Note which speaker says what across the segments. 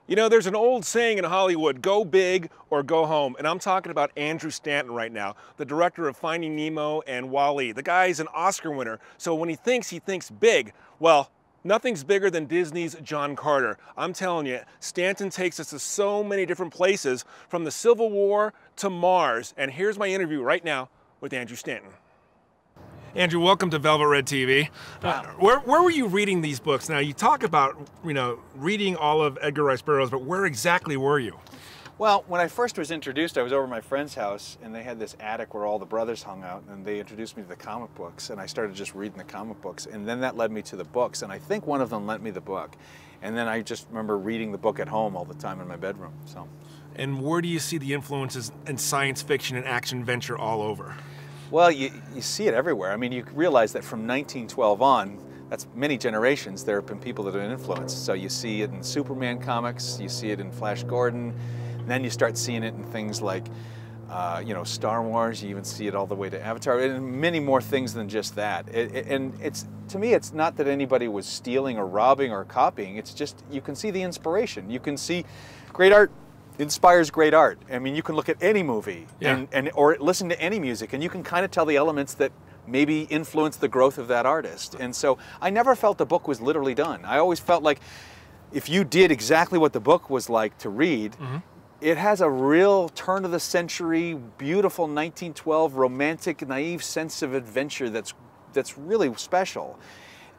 Speaker 1: You know, there's an old saying in Hollywood, go big or go home. And I'm talking about Andrew Stanton right now, the director of Finding Nemo and Wall-E. The guy's an Oscar winner, so when he thinks big. Well, nothing's bigger than Disney's John Carter. I'm telling you, Stanton takes us to so many different places, from the Civil War to Mars. And here's my interview right now with Andrew Stanton. Andrew, welcome to VelvetRed TV. Where were you reading these books? Now, you talk about, reading all of Edgar Rice Burroughs, but where exactly were you?
Speaker 2: Well, when I first was introduced, I was over at my friend's house, and they had this attic where all the brothers hung out, and they introduced me to the comic books, and I started just reading the comic books, and then that led me to the books, and I think one of them lent me the book. And then I just remember reading the book at home all the time in my bedroom.
Speaker 1: And where do you see the influences in science fiction and action adventure all over?
Speaker 2: Well, you see it everywhere. I mean, you realize that from 1912 on, that's many generations, there have been people that have been influenced. So you see it in Superman comics, you see it in Flash Gordon, and then you start seeing it in things like, Star Wars. You even see it all the way to Avatar, and many more things than just that. And to me, it's not that anybody was stealing or robbing or copying. It's just you can see the inspiration. You can see great art inspires great art. I mean, you can look at any movie or listen to any music, and you can kind of tell the elements that maybe influence the growth of that artist. And so I never felt the book was literally done. I always felt like if you did exactly what the book was like to read, it has a real turn-of-the-century, beautiful 1912 romantic, naive sense of adventure that's really special.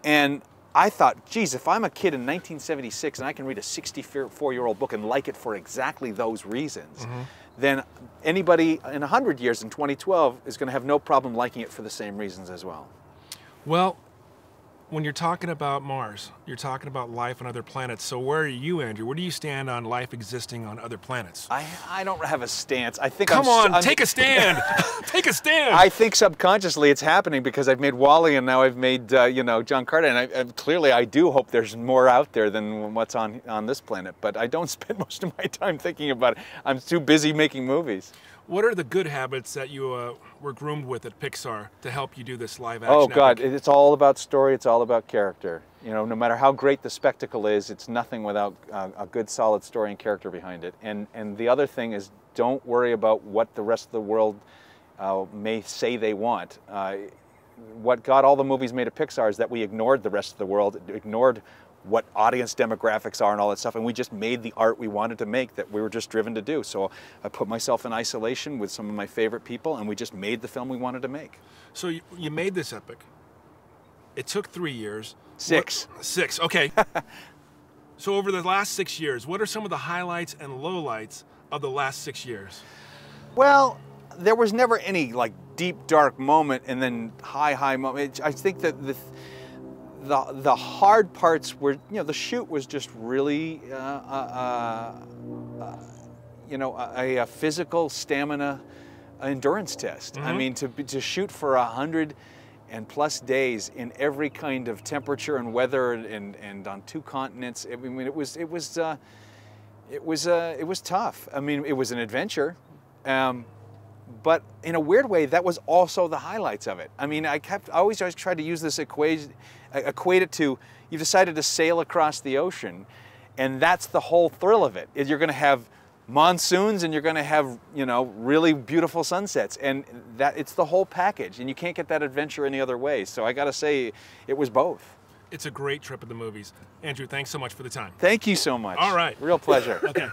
Speaker 2: And I thought, geez, if I'm a kid in 1976 and I can read a 64-year-old book and like it for exactly those reasons, then anybody in 100 years in 2012 is going to have no problem liking it for the same reasons as well.
Speaker 1: Well, when you're talking about Mars, you're talking about life on other planets. So where are you, Andrew? Where do you stand on life existing on other planets?
Speaker 2: I don't have a stance. I think
Speaker 1: Come on, take a stand. Take a stand.
Speaker 2: I think subconsciously it's happening because I've made Wall-E and now I've made, John Carter. And clearly I do hope there's more out there than what's on this planet. But I don't spend most of my time thinking about it. I'm too busy making movies.
Speaker 1: What are the good habits that you were groomed with at Pixar to help you do this live action?
Speaker 2: Oh God, it's all about story, it's all about character. No matter how great the spectacle is, it's nothing without a good solid story and character behind it. And the other thing is, don't worry about what the rest of the world may say they want. What got all the movies made at Pixar is that we ignored the rest of the world, ignored what audience demographics are and all that stuff, and we just made the art we wanted to make that we were just driven to do. So I put myself in isolation with some of my favorite people, and we just made the film we wanted to make.
Speaker 1: So you made this epic. It took 3 years.
Speaker 2: Six,
Speaker 1: okay. So over the last 6 years, what are some of the highlights and lowlights of the last 6 years?
Speaker 2: Well, there was never any like deep, dark moment and then high moment. I think that the hard parts were, the shoot was just really, a physical stamina endurance test. I mean, to shoot for 100+ days in every kind of temperature and weather and on 2 continents. I mean, it was tough. I mean, it was an adventure. But in a weird way, that was also the highlights of it. I mean, I always tried to use this equate it to, you've decided to sail across the ocean, and that's the whole thrill of it. You're going to have monsoons, and you're going to have, really beautiful sunsets, and it's the whole package, and you can't get that adventure any other way. So I got to say, it was both.
Speaker 1: It's a great trip at the movies. Andrew, thanks so much for the time.
Speaker 2: Thank you so much.
Speaker 1: All right.
Speaker 2: Real pleasure.
Speaker 1: Okay.